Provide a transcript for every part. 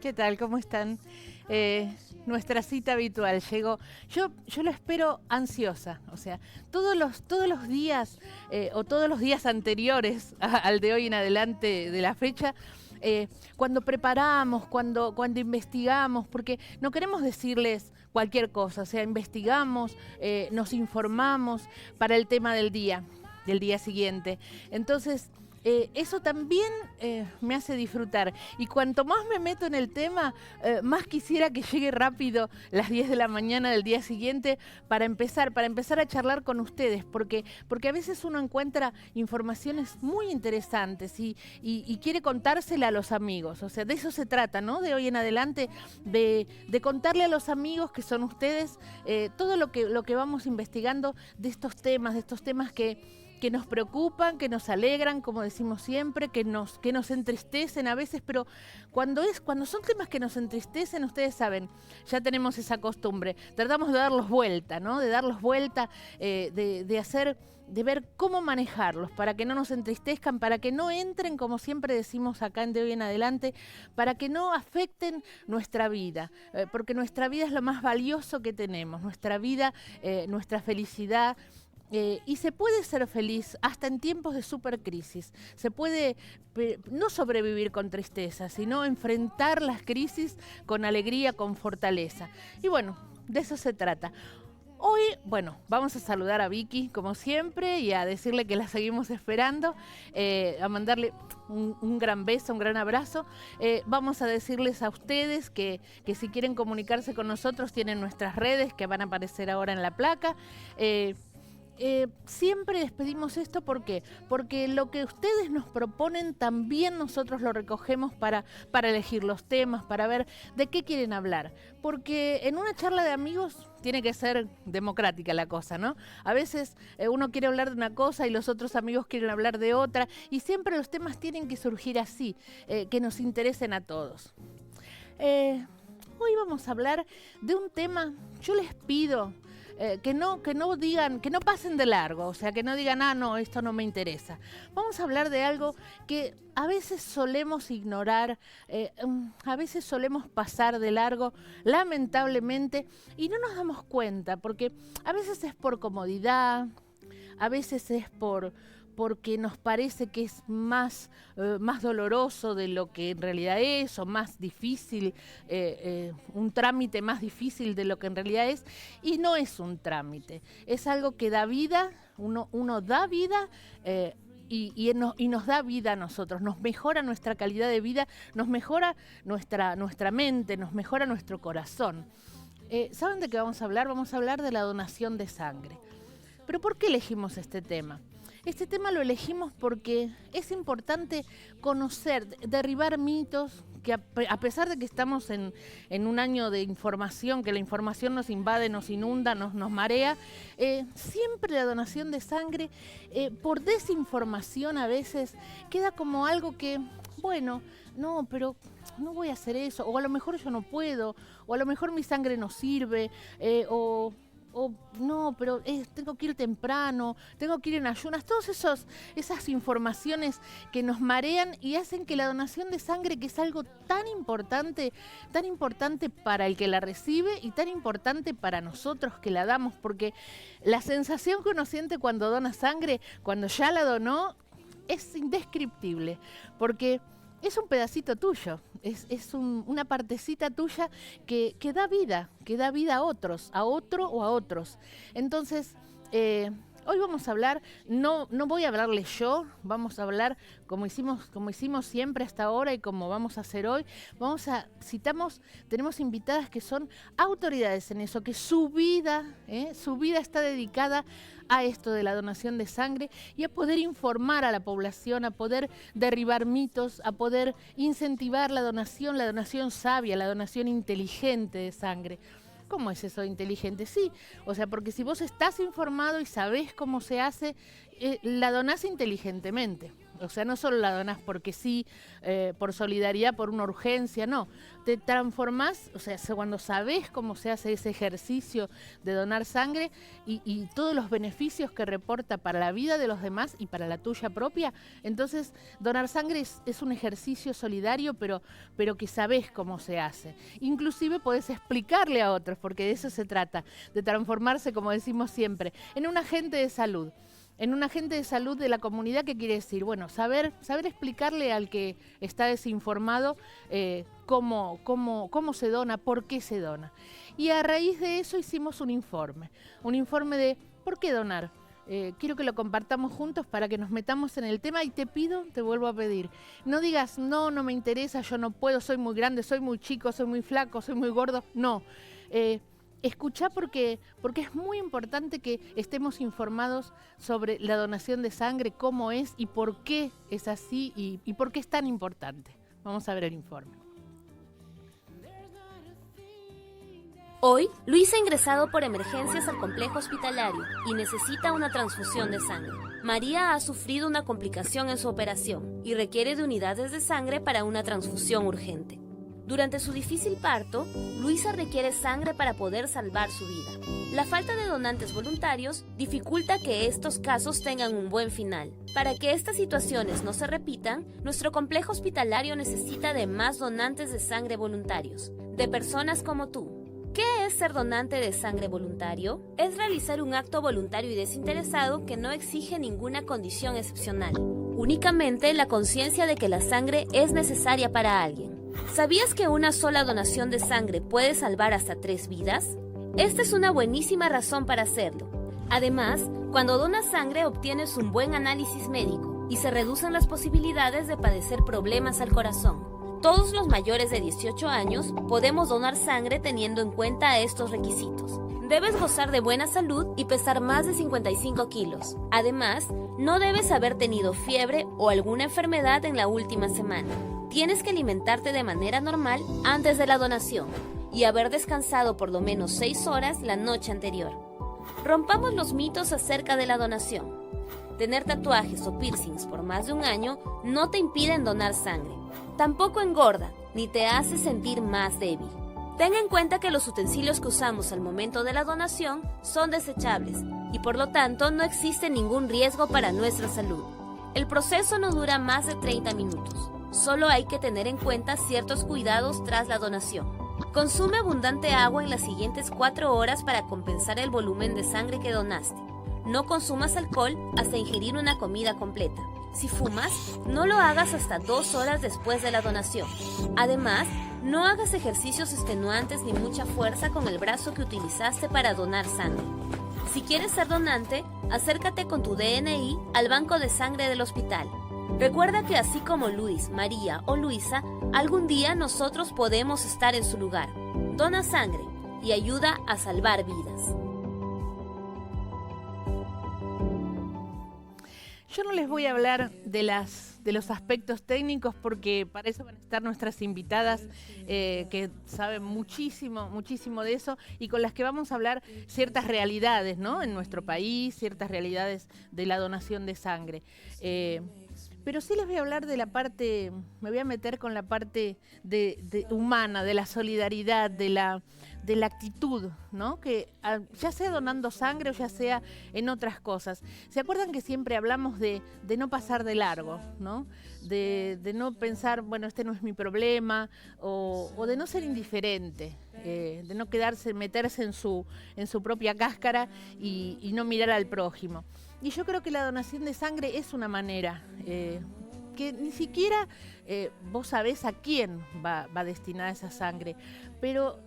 ¿Qué tal? ¿Cómo están? Nuestra cita habitual llegó. Yo lo espero ansiosa, o sea, todos los días o todos los días anteriores al de hoy en adelante de la fecha, cuando preparamos, cuando investigamos, porque no queremos decirles cualquier cosa, o sea, investigamos, nos informamos para el tema del día siguiente. Entonces, eso también me hace disfrutar. Y cuanto más me meto en el tema, más quisiera que llegue rápido las 10 de la mañana del día siguiente para empezar a charlar con ustedes, porque a veces uno encuentra informaciones muy interesantes y quiere contársela a los amigos. O sea, de eso se trata, ¿no? De hoy en adelante, de contarle a los amigos que son ustedes todo lo que vamos investigando de estos temas que nos preocupan, que nos alegran, como decimos siempre, que nos entristecen a veces, pero cuando son temas que nos entristecen, ustedes saben, ya tenemos esa costumbre, tratamos de darlos vuelta, ¿no? De darlos vuelta, de ver cómo manejarlos, para que no nos entristezcan, para que no entren, como siempre decimos acá en De Hoy en Adelante, para que no afecten nuestra vida, porque nuestra vida es lo más valioso que tenemos, nuestra vida, nuestra felicidad. Y se puede ser feliz hasta en tiempos de supercrisis. Se puede no sobrevivir con tristeza, sino enfrentar las crisis con alegría, con fortaleza. Y bueno, de eso se trata. Hoy, bueno, vamos a saludar a Vicky, como siempre, y a decirle que la seguimos esperando, a mandarle un gran beso, un gran abrazo. Vamos a decirles a ustedes que si quieren comunicarse con nosotros, tienen nuestras redes que van a aparecer ahora en la placa. Siempre les pedimos esto, ¿por qué? Porque lo que ustedes nos proponen también nosotros lo recogemos para elegir los temas, para ver de qué quieren hablar. Porque en una charla de amigos tiene que ser democrática la cosa, ¿no? A veces uno quiere hablar de una cosa y los otros amigos quieren hablar de otra, y siempre los temas tienen que surgir así, que nos interesen a todos. Hoy vamos a hablar de un tema, yo les pido que no digan, que no pasen de largo, o sea, que no digan, no, esto no me interesa. Vamos a hablar de algo que a veces solemos ignorar, a veces solemos pasar de largo, lamentablemente, y no nos damos cuenta, porque a veces es por comodidad, a veces es porque nos parece que es más doloroso de lo que en realidad es, o más difícil, un trámite más difícil de lo que en realidad es, y no es un trámite, es algo que da vida, uno da vida, y nos da vida a nosotros, nos mejora nuestra calidad de vida, nos mejora nuestra mente, nos mejora nuestro corazón. ¿Saben de qué vamos a hablar? Vamos a hablar de la donación de sangre. ¿Pero por qué elegimos este tema? Este tema lo elegimos porque es importante conocer, derribar mitos, que a pesar de que estamos en un año de información, que la información nos invade, nos inunda, nos marea, siempre la donación de sangre, por desinformación a veces, queda como algo que, bueno, no, pero no voy a hacer eso, o a lo mejor yo no puedo, o a lo mejor mi sangre no sirve, o no, pero tengo que ir temprano, tengo que ir en ayunas, todas esas informaciones que nos marean y hacen que la donación de sangre, que es algo tan importante para el que la recibe y tan importante para nosotros que la damos, porque la sensación que uno siente cuando dona sangre, cuando ya la donó, es indescriptible, porque es un pedacito tuyo, es una partecita tuya que da vida a otros, a otro o a otros. Entonces, hoy vamos a hablar, no voy a hablarles yo, vamos a hablar como hicimos siempre hasta ahora y como vamos a hacer hoy. Tenemos invitadas que son autoridades en eso, que su vida está dedicada a esto de la donación de sangre y a poder informar a la población, a poder derribar mitos, a poder incentivar la donación sabia, la donación inteligente de sangre. ¿Cómo es eso de inteligente? Sí, o sea, porque si vos estás informado y sabés cómo se hace, la donás inteligentemente. O sea, no solo la donás porque sí, por solidaridad, por una urgencia, no. Te transformás, o sea, cuando sabés cómo se hace ese ejercicio de donar sangre y todos los beneficios que reporta para la vida de los demás y para la tuya propia, entonces donar sangre es un ejercicio solidario, pero que sabés cómo se hace. Inclusive podés explicarle a otros, porque de eso se trata, de transformarse, como decimos siempre, en un agente de salud. En un agente de salud de la comunidad, ¿qué quiere decir? Bueno, saber explicarle al que está desinformado cómo se dona, por qué se dona. Y a raíz de eso hicimos un informe de por qué donar. Quiero que lo compartamos juntos para que nos metamos en el tema y te vuelvo a pedir, no digas, no me interesa, yo no puedo, soy muy grande, soy muy chico, soy muy flaco, soy muy gordo, no. Escuchá porque es muy importante que estemos informados sobre la donación de sangre, cómo es y por qué es así y por qué es tan importante. Vamos a ver el informe. Hoy, Luis ha ingresado por emergencias al complejo hospitalario y necesita una transfusión de sangre. María ha sufrido una complicación en su operación y requiere de unidades de sangre para una transfusión urgente. Durante su difícil parto, Luisa requiere sangre para poder salvar su vida. La falta de donantes voluntarios dificulta que estos casos tengan un buen final. Para que estas situaciones no se repitan, nuestro complejo hospitalario necesita de más donantes de sangre voluntarios, de personas como tú. ¿Qué es ser donante de sangre voluntario? Es realizar un acto voluntario y desinteresado que no exige ninguna condición excepcional. Únicamente la conciencia de que la sangre es necesaria para alguien. ¿Sabías que una sola donación de sangre puede salvar hasta 3 vidas? Esta es una buenísima razón para hacerlo. Además, cuando donas sangre obtienes un buen análisis médico y se reducen las posibilidades de padecer problemas al corazón. Todos los mayores de 18 años podemos donar sangre teniendo en cuenta estos requisitos. Debes gozar de buena salud y pesar más de 55 kilos. Además, no debes haber tenido fiebre o alguna enfermedad en la última semana. Tienes que alimentarte de manera normal antes de la donación y haber descansado por lo menos 6 horas la noche anterior. Rompamos los mitos acerca de la donación. Tener tatuajes o piercings por más de un año no te impiden donar sangre. Tampoco engorda ni te hace sentir más débil. Ten en cuenta que los utensilios que usamos al momento de la donación son desechables y por lo tanto no existe ningún riesgo para nuestra salud. El proceso no dura más de 30 minutos. Solo hay que tener en cuenta ciertos cuidados tras la donación. Consume abundante agua en las siguientes 4 horas para compensar el volumen de sangre que donaste. No consumas alcohol hasta ingerir una comida completa. Si fumas, no lo hagas hasta 2 horas después de la donación. Además, no hagas ejercicios extenuantes ni mucha fuerza con el brazo que utilizaste para donar sangre. Si quieres ser donante, acércate con tu DNI al banco de sangre del hospital. Recuerda que así como Luis, María o Luisa, algún día nosotros podemos estar en su lugar. Dona sangre y ayuda a salvar vidas. Yo no les voy a hablar de los aspectos técnicos porque para eso van a estar nuestras invitadas que saben muchísimo de eso y con las que vamos a hablar ciertas realidades, ¿no? En nuestro país, ciertas realidades de la donación de sangre. Pero sí les voy a hablar de la parte, me voy a meter con la parte de humana, de la solidaridad, de la actitud, ¿no? Que ya sea donando sangre o ya sea en otras cosas. ¿Se acuerdan que siempre hablamos de no pasar de largo, ¿no? De no pensar, bueno, este no es mi problema, o de no ser indiferente, de no meterse en su propia cáscara y no mirar al prójimo. Y yo creo que la donación de sangre es una manera que ni siquiera vos sabés a quién va destinada esa sangre, pero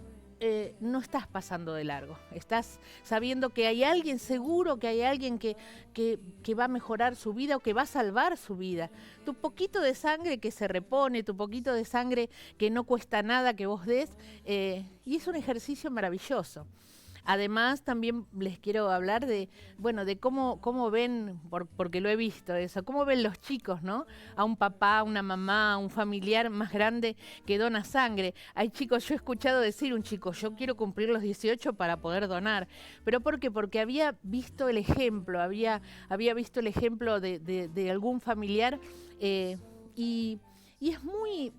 no estás pasando de largo. Estás sabiendo que hay alguien seguro, que hay alguien que va a mejorar su vida o que va a salvar su vida. Tu poquito de sangre que se repone, tu poquito de sangre que no cuesta nada que vos des, y es un ejercicio maravilloso. Además, también les quiero hablar de cómo ven, porque lo he visto eso, cómo ven los chicos, ¿no? A un papá, a una mamá, a un familiar más grande que dona sangre. Hay chicos, yo he escuchado decir un chico, yo quiero cumplir los 18 para poder donar. ¿Pero por qué? Porque había visto el ejemplo, había visto el ejemplo de algún familiar y es muy...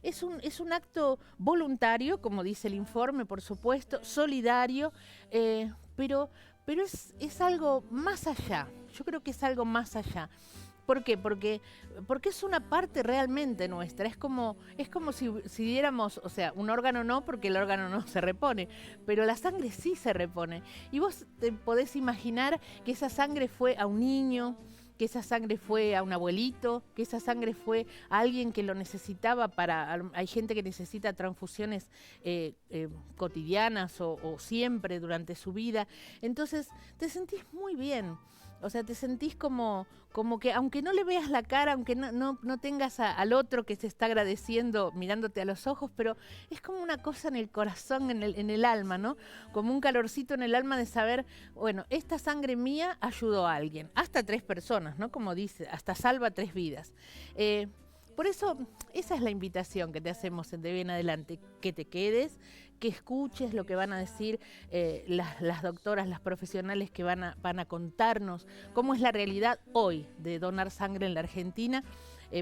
Es un acto voluntario, como dice el informe, por supuesto, solidario, pero es algo más allá. Yo creo que es algo más allá. ¿Por qué? Porque es una parte realmente nuestra. Es como si diéramos, o sea, un órgano no, porque el órgano no se repone, pero la sangre sí se repone. Y vos te podés imaginar que esa sangre fue a un niño, que esa sangre fue a un abuelito, que esa sangre fue a alguien que lo necesitaba hay gente que necesita transfusiones cotidianas o siempre durante su vida. Entonces te sentís muy bien. O sea, te sentís como que aunque no le veas la cara, aunque no tengas al otro que se está agradeciendo mirándote a los ojos, pero es como una cosa en el corazón, en el alma, ¿no? Como un calorcito en el alma de saber, bueno, esta sangre mía ayudó a alguien, hasta 3 personas, ¿no? Como dice, hasta salva 3 vidas. Por eso, esa es la invitación que te hacemos de hoy en adelante, que te quedes, que escuches lo que van a decir las doctoras, las profesionales que van a contarnos cómo es la realidad hoy de donar sangre en la Argentina,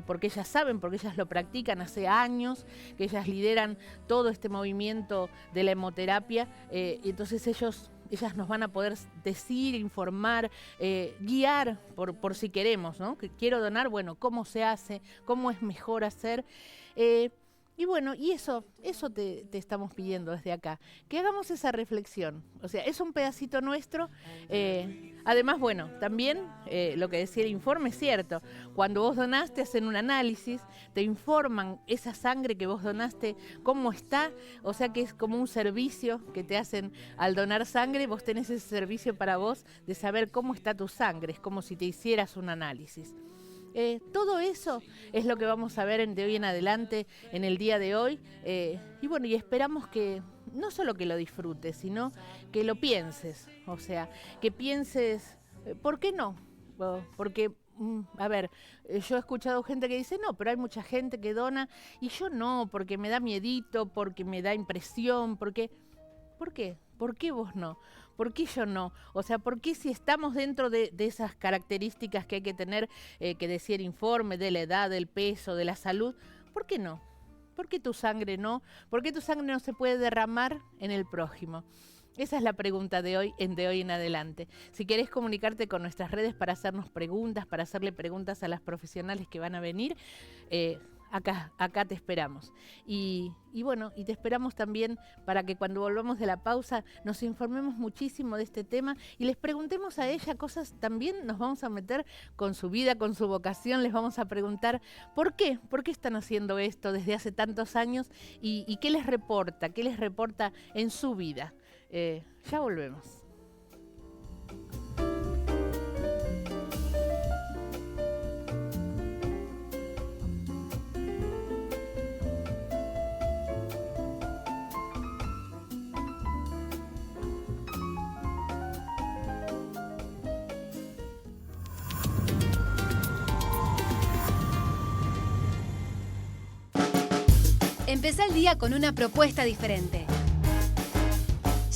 porque ellas saben, porque ellas lo practican hace años, que ellas lideran todo este movimiento de la hemoterapia, y entonces ellas nos van a poder decir, informar, guiar por si queremos, ¿no? Que quiero donar, bueno, cómo se hace, cómo es mejor hacer. Y bueno, y eso te estamos pidiendo desde acá, que hagamos esa reflexión. O sea, es un pedacito nuestro. Además, bueno, también lo que decía el informe es cierto. Cuando vos donaste, hacen un análisis, te informan esa sangre que vos donaste, cómo está. O sea que es como un servicio que te hacen al donar sangre. Vos tenés ese servicio para vos de saber cómo está tu sangre. Es como si te hicieras un análisis. Todo eso es lo que vamos a ver de hoy en adelante, en el día de hoy. Y bueno, y esperamos que no solo que lo disfrutes, sino que lo pienses. O sea, que pienses, ¿por qué no? Porque, a ver, yo he escuchado gente que dice, no, pero hay mucha gente que dona y yo no, porque me da miedito, porque me da impresión, porque... ¿Por qué? ¿Por qué vos no? ¿Por qué yo no? O sea, ¿por qué si estamos dentro de esas características que hay que tener, que decía el informe, de la edad, del peso, de la salud, ¿por qué no? ¿Por qué tu sangre no? ¿Por qué tu sangre no se puede derramar en el prójimo? Esa es la pregunta de hoy en adelante. Si querés comunicarte con nuestras redes para hacernos preguntas, para hacerle preguntas a las profesionales que van a venir, acá te esperamos. Y bueno, y te esperamos también para que cuando volvamos de la pausa nos informemos muchísimo de este tema y les preguntemos a ella cosas también. Nos vamos a meter con su vida, con su vocación, les vamos a preguntar ¿por qué están haciendo esto desde hace tantos años y qué les reporta en su vida. Ya volvemos. Empezá el día con una propuesta diferente,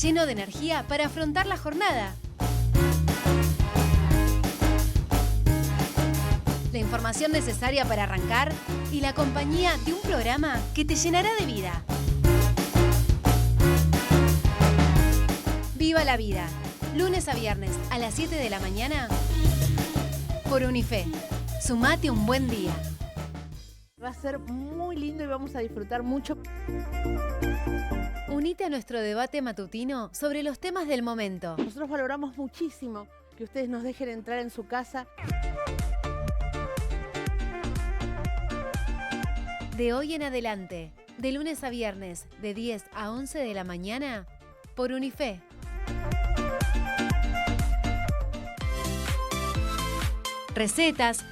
lleno de energía para afrontar la jornada. La información necesaria para arrancar y la compañía de un programa que te llenará de vida. Viva la vida, lunes a viernes a las 7 de la mañana por Unife. Sumate un buen día. Va a ser muy lindo y vamos a disfrutar mucho. Unite a nuestro debate matutino sobre los temas del momento. Nosotros valoramos muchísimo que ustedes nos dejen entrar en su casa. De hoy en adelante, de lunes a viernes, de 10 a 11 de la mañana, por Unife. Recetas.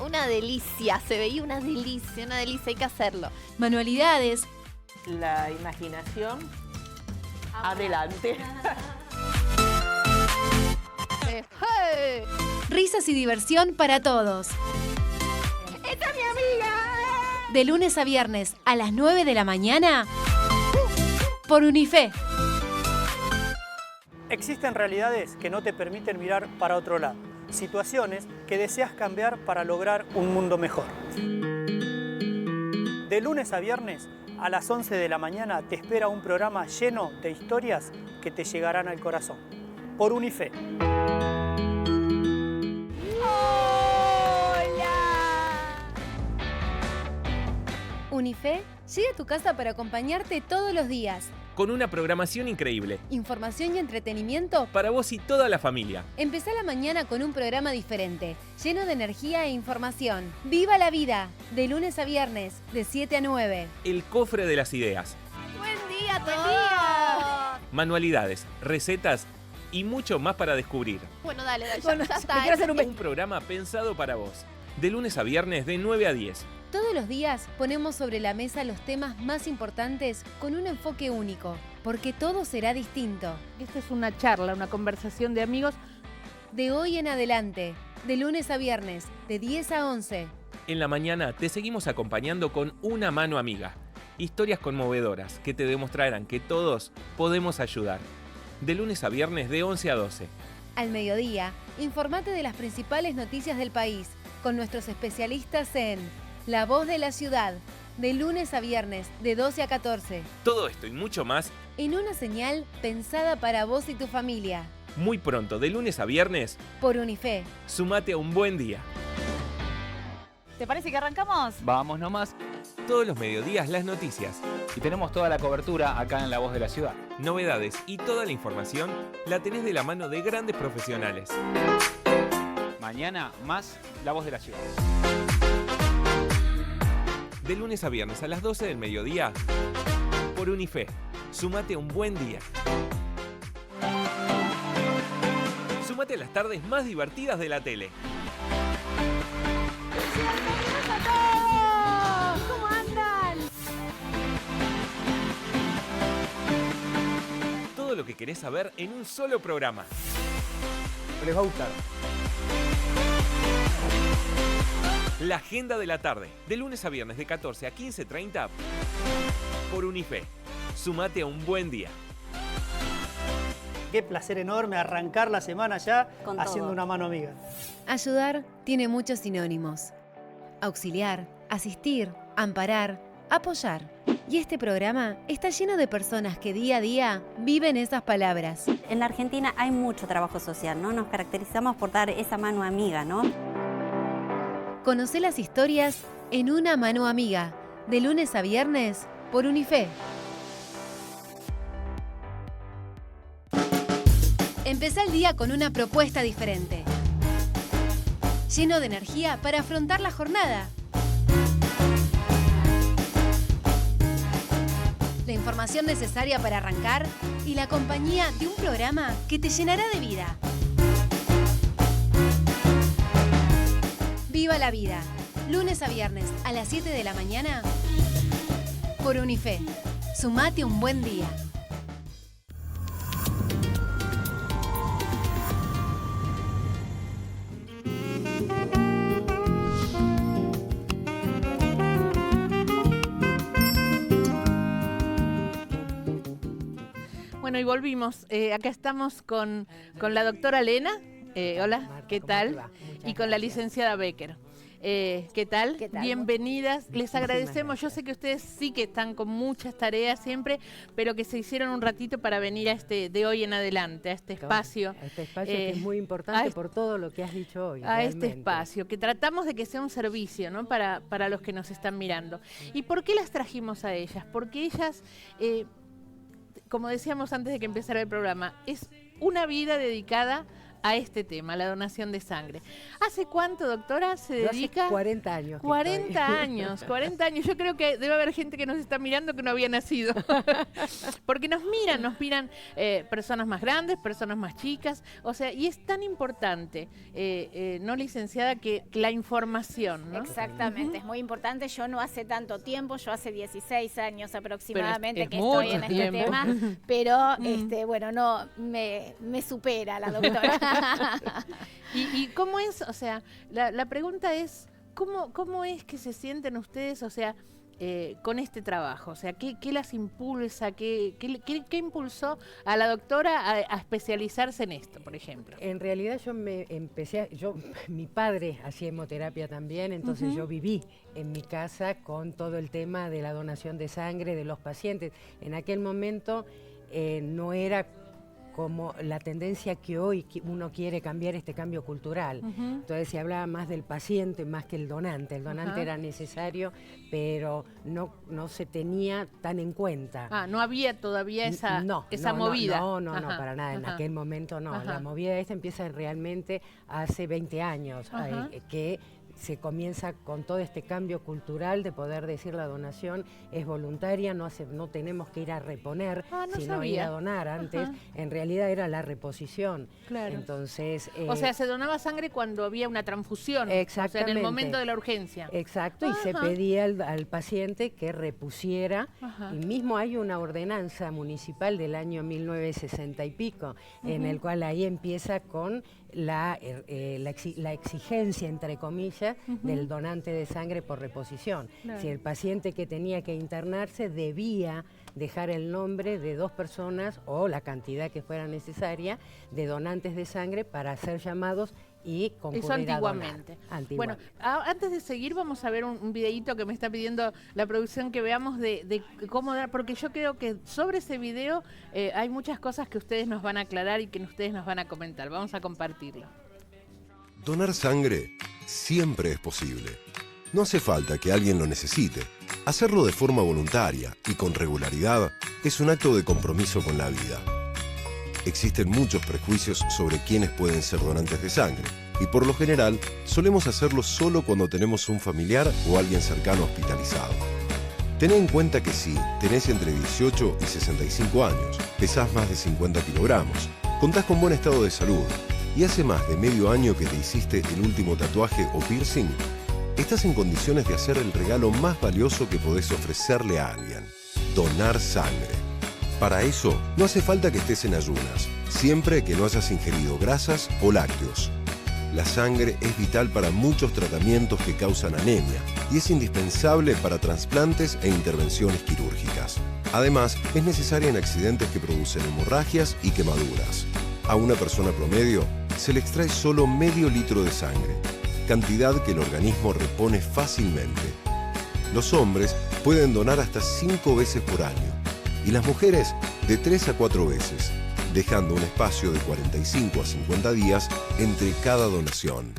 Una delicia, se veía una delicia, hay que hacerlo. Manualidades. La imaginación Adelante. ¡Hey! Risas y diversión para todos. ¡Esta es mi amiga! De lunes a viernes a las 9 de la mañana por Unife. Existen realidades que no te permiten mirar para otro lado, situaciones que deseas cambiar para lograr un mundo mejor. De lunes a viernes a las 11 de la mañana te espera un programa lleno de historias que te llegarán al corazón. Por Unife. Unife llega a tu casa para acompañarte todos los días. Con una programación increíble. Información y entretenimiento. Para vos y toda la familia. Empezá la mañana con un programa diferente, lleno de energía e información. ¡Viva la vida! De lunes a viernes, de 7 a 9. El cofre de las ideas. ¡Buen día a todos! Manualidades, recetas y mucho más para descubrir. Bueno, dale, ya Bueno, está. me quiero hacer Un programa pensado para vos. De lunes a viernes de 9 a 10. Todos los días ponemos sobre la mesa los temas más importantes con un enfoque único, porque todo será distinto. Esta es una charla, una conversación de amigos. De hoy en adelante, de lunes a viernes, de 10 a 11. En la mañana te seguimos acompañando con Una Mano Amiga. Historias conmovedoras que te demostrarán que todos podemos ayudar. De lunes a viernes de 11 a 12. Al mediodía, informate de las principales noticias del país con nuestros especialistas en La Voz de la Ciudad, de lunes a viernes, de 12 a 14. Todo esto y mucho más En una señal pensada para vos y tu familia. muy pronto, de lunes a viernes. Por Unife. Sumate a un buen día. ¿Te parece que arrancamos? Vamos nomás. Todos los mediodías las noticias, Y tenemos toda la cobertura acá en La Voz de la Ciudad. novedades y toda la información la tenés de la mano de grandes profesionales. Mañana más La Voz de la Ciudad. De lunes a viernes a las 12 del mediodía, por Unife. Sumate a un buen día. Sumate a las tardes más divertidas de la tele. ¿Cómo andan? Todo lo que querés saber en un solo programa. Les va a gustar. La agenda de la tarde, de lunes a viernes de 14 a 15:30, por Unife. Sumate a un buen día. Qué placer enorme arrancar la semana ya Con haciendo todo. una mano amiga. Ayudar tiene muchos sinónimos. Auxiliar, asistir, amparar, apoyar. Y este programa está lleno de personas que día a día viven esas palabras. En la Argentina hay mucho trabajo social, ¿no? Nos caracterizamos por dar esa mano amiga, ¿no? Conocé las historias en Una Mano Amiga, de lunes a viernes, por Unife. Empezá el día con una propuesta diferente. Lleno de energía para afrontar la jornada. La información necesaria para arrancar y la compañía de un programa que te llenará de vida. ¡Viva la vida! Lunes a viernes a las 7 de la mañana por Unife. Sumate un buen día. Bueno, y volvimos. Acá estamos con la doctora Lena. Hola, ¿qué tal? Y con la licenciada Becker. ¿Qué tal? ¿Qué tal? Bienvenidas. Les agradecemos. Yo sé que ustedes sí que están con muchas tareas siempre, pero que se hicieron un ratito para venir a de hoy en adelante, a este espacio. A este espacio que es muy importante por todo lo que has dicho hoy. A este realmente. espacio, que tratamos de que sea un servicio, ¿no? Para los que nos están mirando. ¿Y por qué las trajimos a ellas? Porque ellas, como decíamos antes de que empezara el programa, es una vida dedicada a este tema, la donación de sangre. ¿Hace cuánto, doctora, se dedica? Hace 40 años. 40 años, 40 años. Yo creo que debe haber gente que nos está mirando que no había nacido. Porque nos miran personas más grandes, personas más chicas. O sea, y es tan importante, no licenciada, que la información, ¿no? Exactamente, es muy importante. Yo no hace tanto tiempo, yo hace 16 años aproximadamente es que estoy en este tiempo. tema, pero bueno, no me supera la doctora. ¿Y cómo es? O sea, la pregunta es, ¿cómo es que se sienten ustedes, o sea, con este trabajo? O sea, ¿qué las impulsa? ¿Qué impulsó a la doctora a especializarse en esto, por ejemplo? En realidad mi padre hacía hemoterapia también, entonces yo viví en mi casa con todo el tema de la donación de sangre de los pacientes. En aquel momento no era como la tendencia que hoy uno quiere cambiar, este cambio cultural. Entonces se hablaba más del paciente más que el donante. El donante era necesario, pero no se tenía tan en cuenta. No había todavía esa movida. No, para nada. En aquel momento no. La movida esta empieza realmente hace 20 años, que se comienza con todo este cambio cultural de poder decir la donación es voluntaria, no tenemos que ir a reponer, sino ir a donar. Antes, en realidad, era la reposición. Claro. Entonces, o sea, se donaba sangre cuando había una transfusión. Exactamente. O sea, en el momento de la urgencia. Exacto, y se pedía al paciente que repusiera. Y mismo hay una ordenanza municipal del año 1960 y pico, en el cual ahí empieza con la exigencia, entre comillas, del donante de sangre por reposición. Claro. Si el paciente que tenía que internarse debía dejar el nombre de 2 personas o la cantidad que fuera necesaria de donantes de sangre para ser llamados y concurrir Eso antiguamente. A donar. Bueno, antes de seguir vamos a ver un videíto que me está pidiendo la producción que veamos de cómo dar, porque yo creo que sobre ese video hay muchas cosas que ustedes nos van a aclarar y que ustedes nos van a comentar. Vamos a compartirlo. Donar sangre siempre es posible. No hace falta que alguien lo necesite. Hacerlo de forma voluntaria y con regularidad es un acto de compromiso con la vida. Existen muchos prejuicios sobre quiénes pueden ser donantes de sangre y por lo general solemos hacerlo solo cuando tenemos un familiar o alguien cercano hospitalizado. Ten en cuenta que si tenés entre 18 y 65 años, pesás más de 50 kilogramos, contás con buen estado de salud y hace más de medio año que te hiciste el último tatuaje o piercing, estás en condiciones de hacer el regalo más valioso que podés ofrecerle a alguien: donar sangre. Para eso, no hace falta que estés en ayunas, siempre que no hayas ingerido grasas o lácteos. La sangre es vital para muchos tratamientos que causan anemia y es indispensable para trasplantes e intervenciones quirúrgicas. Además, es necesaria en accidentes que producen hemorragias y quemaduras. A una persona promedio se le extrae solo medio litro de sangre, cantidad que el organismo repone fácilmente. Los hombres pueden donar hasta 5 veces por año y las mujeres de 3 a 4 veces, dejando un espacio de 45 a 50 días entre cada donación.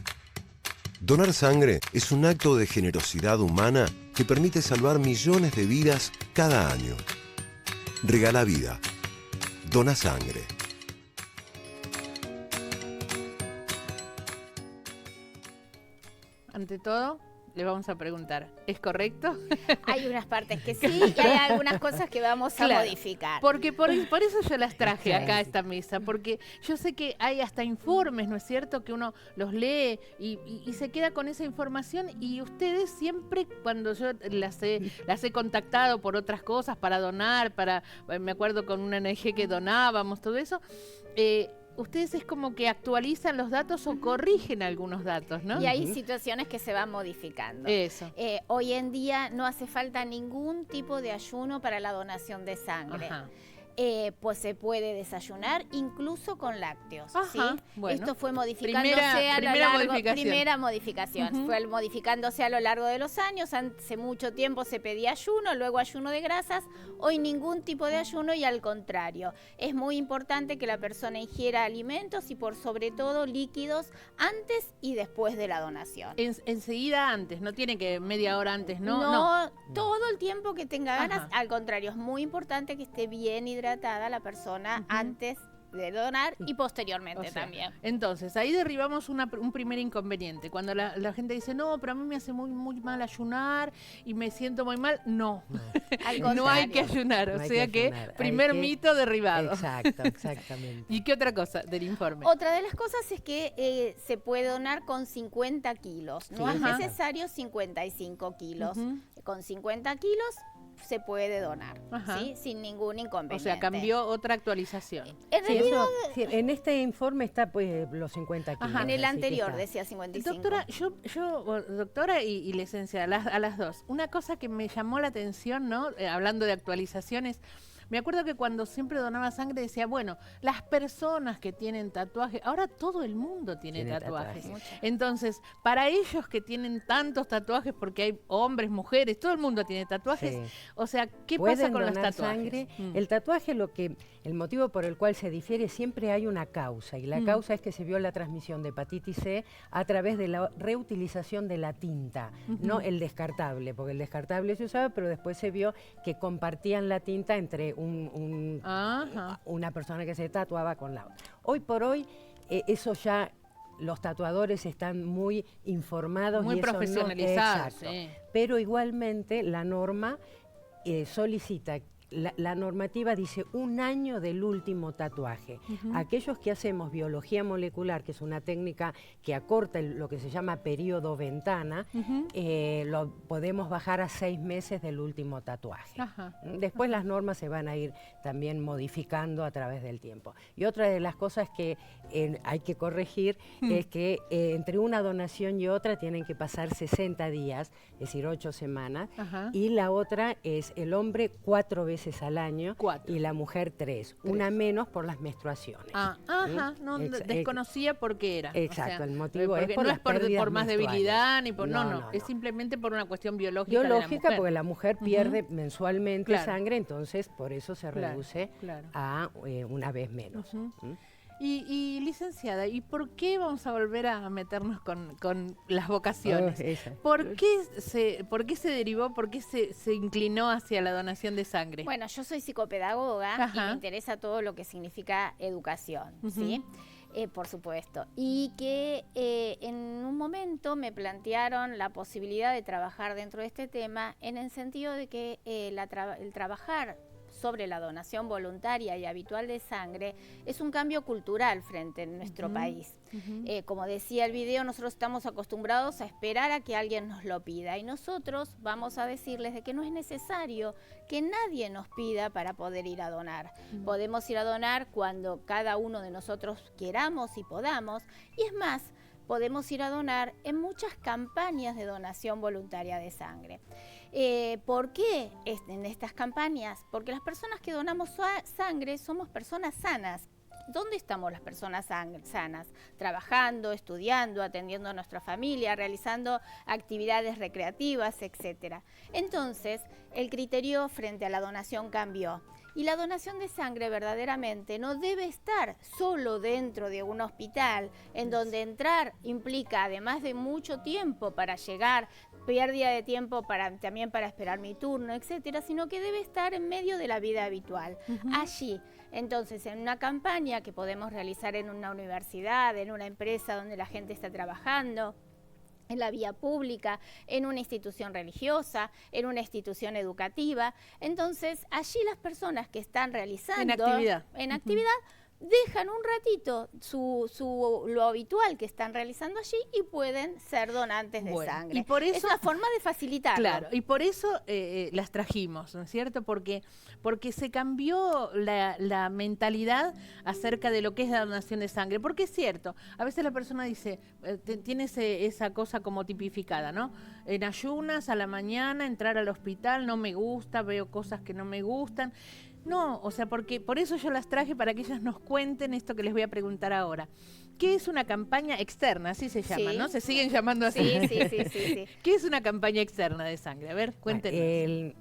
Donar sangre es un acto de generosidad humana que permite salvar millones de vidas cada año. Regala vida. Dona sangre. Ante todo, le vamos a preguntar, ¿es correcto? Hay unas partes que sí y hay algunas cosas que vamos a modificar. Porque por eso yo las traje acá a esta mesa, porque yo sé que hay hasta informes, ¿no es cierto?, que uno los lee y se queda con esa información, y ustedes siempre, cuando yo las he contactado por otras cosas, para donar, me acuerdo con una ONG que donábamos, todo eso, ustedes es como que actualizan los datos o corrigen algunos datos, ¿no? Y hay situaciones que se van modificando. Eso. Hoy en día no hace falta ningún tipo de ayuno para la donación de sangre. Pues se puede desayunar incluso con lácteos. ¿sí? Bueno. Esto fue modificándose a lo largo. Primera modificación. Fue modificándose a lo largo de los años. Hace mucho tiempo se pedía ayuno, luego ayuno de grasas. Hoy ningún tipo de ayuno, y al contrario. Es muy importante que la persona ingiera alimentos y por sobre todo líquidos antes y después de la donación. Enseguida antes, no tiene que media hora antes, ¿no? No, todo el tiempo que tenga ganas. Al contrario, es muy importante que esté bien hidratada la persona antes de donar y posteriormente también. Entonces, ahí derribamos un primer inconveniente. Cuando la gente dice, no, pero a mí me hace muy, muy mal ayunar y me siento muy mal. No, no hay que ayunar. O sea que, primer mito derribado. Exacto, exactamente. ¿Y qué otra cosa del informe? Otra de las cosas es que se puede donar con 50 kilos. No es necesario 55 kilos. Con 50 kilos se puede donar, ¿sí? Sin ningún inconveniente. O sea, cambió otra actualización. En realidad, en este informe está pues los 50 kilos. En el anterior decía 55. Doctora, doctora y licenciada, a las dos, una cosa que me llamó la atención, ¿no? Hablando de actualizaciones, me acuerdo que cuando siempre donaba sangre decía, bueno, las personas que tienen tatuajes, ahora todo el mundo tiene tatuajes. Entonces, para ellos que tienen tantos tatuajes, porque hay hombres, mujeres, todo el mundo tiene tatuajes, o sea, ¿qué pasa con los tatuajes? Sangre? El tatuaje, el motivo por el cual se difiere, siempre hay una causa, y la causa es que se vio la transmisión de hepatitis C a través de la reutilización de la tinta, no el descartable, porque el descartable se usaba, pero después se vio que compartían la tinta entre una persona que se tatuaba con la otra. Hoy por hoy, eso ya, los tatuadores están muy informados. Muy profesionalizados. Pero igualmente la norma solicita, la normativa dice 1 año del último tatuaje. Aquellos que hacemos biología molecular, que es una técnica que acorta lo que se llama periodo ventana, lo podemos bajar a 6 meses del último tatuaje. Después las normas se van a ir también modificando a través del tiempo. Y otra de las cosas que hay que corregir es que entre una donación y otra tienen que pasar 60 días, es decir, 8 semanas, y la otra es el hombre 4 veces al año y la mujer 3, una menos por las menstruaciones. No desconocía por qué era. Exacto, o sea, el motivo es por no las es por más debilidad, ni por no, es simplemente por una cuestión biológica de la mujer. Porque la mujer pierde mensualmente sangre, entonces por eso se reduce a una vez menos. Y licenciada, ¿y por qué vamos a volver a meternos con las vocaciones? ¿Por qué se derivó, por qué se inclinó hacia la donación de sangre? Bueno, yo soy psicopedagoga y me interesa todo lo que significa educación, ¿sí? Por supuesto. Y que en un momento me plantearon la posibilidad de trabajar dentro de este tema en el sentido de que el trabajar sobre la donación voluntaria y habitual de sangre es un cambio cultural frente a nuestro país. Como decía el video, nosotros estamos acostumbrados a esperar a que alguien nos lo pida y nosotros vamos a decirles de que no es necesario que nadie nos pida para poder ir a donar. Podemos ir a donar cuando cada uno de nosotros queramos y podamos, y es más, podemos ir a donar en muchas campañas de donación voluntaria de sangre. ¿Por qué en estas campañas? Porque las personas que donamos sangre somos personas sanas. ¿Dónde estamos las personas sanas? Trabajando, estudiando, atendiendo a nuestra familia, realizando actividades recreativas, etc. Entonces, el criterio frente a la donación cambió. Y la donación de sangre verdaderamente no debe estar solo dentro de un hospital, en donde entrar implica, además de mucho tiempo para llegar, pérdida de tiempo también para esperar mi turno, etcétera, sino que debe estar en medio de la vida habitual. Allí, entonces, en una campaña que podemos realizar en una universidad, en una empresa donde la gente está trabajando, en la vía pública, en una institución religiosa, en una institución educativa. Entonces, allí las personas que están realizando en actividad dejan un ratito lo habitual que están realizando allí y pueden ser donantes de sangre. Y por eso, es una forma de facilitarlo. Claro, y por eso las trajimos, ¿no es cierto? Porque se cambió la mentalidad acerca de lo que es la donación de sangre. Porque es cierto, a veces la persona dice, tiene esa cosa como tipificada, ¿no? En ayunas, a la mañana, entrar al hospital, no me gusta, veo cosas que no me gustan. No, o sea, porque por eso yo las traje para que ellas nos cuenten esto que les voy a preguntar ahora. ¿Qué es una campaña externa? Así se llama, ¿no? Se siguen llamando así. Sí. ¿Qué es una campaña externa de sangre? A ver, cuéntenos.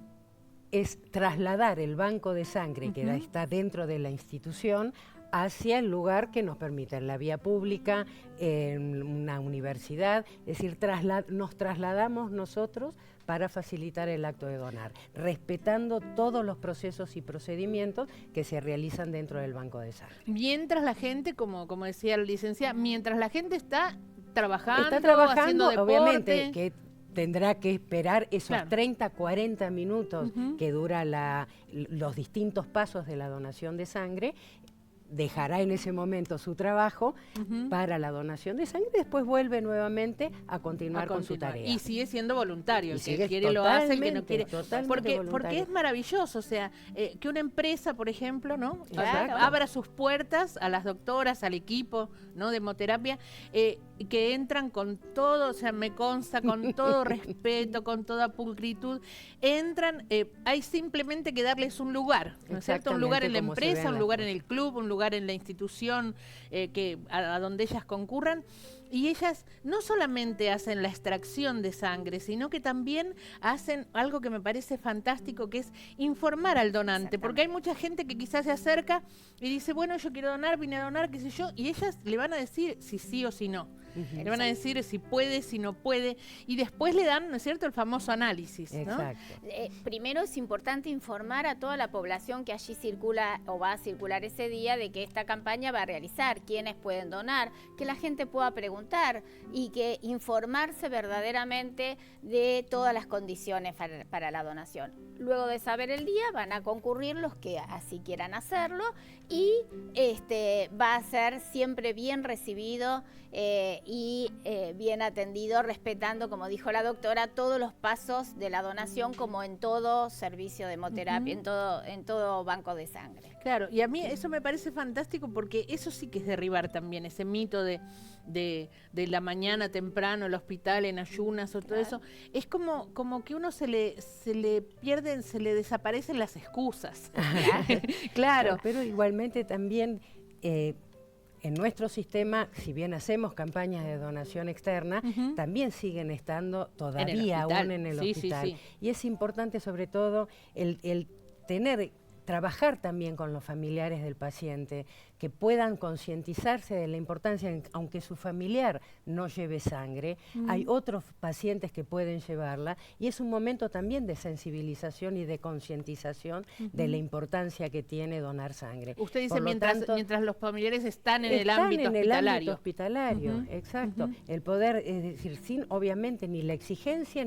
Es trasladar el banco de sangre que está dentro de la institución hacia el lugar que nos permita, en la vía pública, en una universidad, es decir, nos trasladamos nosotros para facilitar el acto de donar, respetando todos los procesos y procedimientos que se realizan dentro del banco de sangre. Mientras la gente, como decía la licenciada, mientras la gente está trabajando, haciendo deporte, obviamente que tendrá que esperar esos claro. 30, 40 minutos que dura los distintos pasos de la donación de sangre. Dejará en ese momento su trabajo para la donación de sangre y después vuelve nuevamente a continuar con su tarea. Y sigue siendo voluntario, el que quiere lo hace, el que no quiere. Porque es maravilloso, o sea, que una empresa, por ejemplo, ¿no? Abra sus puertas a las doctoras, al equipo, ¿no? de hemoterapia, que entran con todo, o sea, me consta, con todo respeto, con toda pulcritud, entran, hay simplemente que darles un lugar, ¿no es cierto? Un lugar en la empresa, un lugar en el club, un lugar en la institución a donde ellas concurran, y ellas no solamente hacen la extracción de sangre, sino que también hacen algo que me parece fantástico, que es informar al donante, porque hay mucha gente que quizás se acerca y dice, bueno, yo quiero donar, vine a donar, qué sé yo, y ellas le van a decir si sí o si no. Le van a decir si puede, si no puede, y después le dan, ¿no es cierto?, el famoso análisis, ¿no? Exacto. Primero es importante informar a toda la población que allí circula o va a circular ese día de que esta campaña va a realizar, quiénes pueden donar, que la gente pueda preguntar y que informarse verdaderamente de todas las condiciones para la donación. Luego de saber el día van a concurrir los que así quieran hacerlo y va a ser siempre bien recibido y bien atendido, respetando, como dijo la doctora, todos los pasos de la donación, como en todo servicio de hemoterapia, en todo banco de sangre. Claro, y a mí eso me parece fantástico, porque eso sí que es derribar también ese mito de la mañana temprano, el hospital en ayunas o todo eso. Es como que uno se le pierden, se le desaparecen las excusas. Claro. Pero igualmente también en nuestro sistema, si bien hacemos campañas de donación externa, también siguen estando todavía aún en el hospital. Sí. Y es importante sobre todo el trabajar también con los familiares del paciente, que puedan concientizarse de la importancia, aunque su familiar no lleve sangre, hay otros pacientes que pueden llevarla, y es un momento también de sensibilización y de concientización de la importancia que tiene donar sangre. Usted dice mientras los familiares están en el ámbito hospitalario. Exacto. El poder, es decir, sin obviamente ni la exigencia,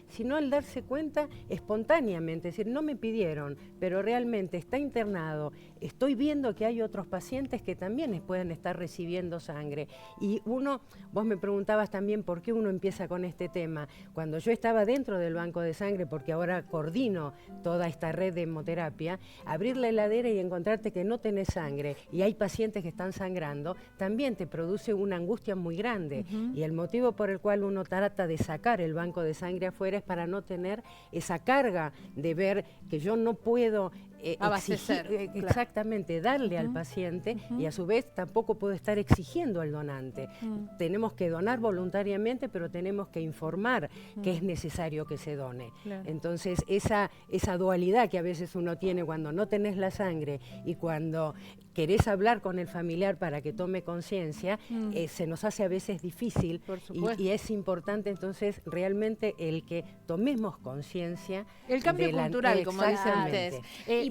sino el darse cuenta espontáneamente, es decir, no me pidieron, pero realmente está internado, estoy viendo que hay otros pacientes que también pueden estar recibiendo sangre. Y vos me preguntabas también por qué uno empieza con este tema. Cuando yo estaba dentro del banco de sangre, porque ahora coordino toda esta red de hemoterapia, abrir la heladera y encontrarte que no tenés sangre y hay pacientes que están sangrando, también te produce una angustia muy grande. Y el motivo por el cual uno trata de sacar el banco de sangre afuera es para no tener esa carga de ver que yo no puedo abastecer, exactamente, darle al paciente, y a su vez tampoco puedo estar exigiendo al donante. Tenemos que donar voluntariamente, pero tenemos que informar que es necesario que se done. Entonces esa dualidad que a veces uno tiene cuando no tenés la sangre y cuando querés hablar con el familiar para que tome conciencia, se nos hace a veces difícil, y es importante entonces realmente el que tomemos conciencia. El cambio cultural, como dicen ustedes.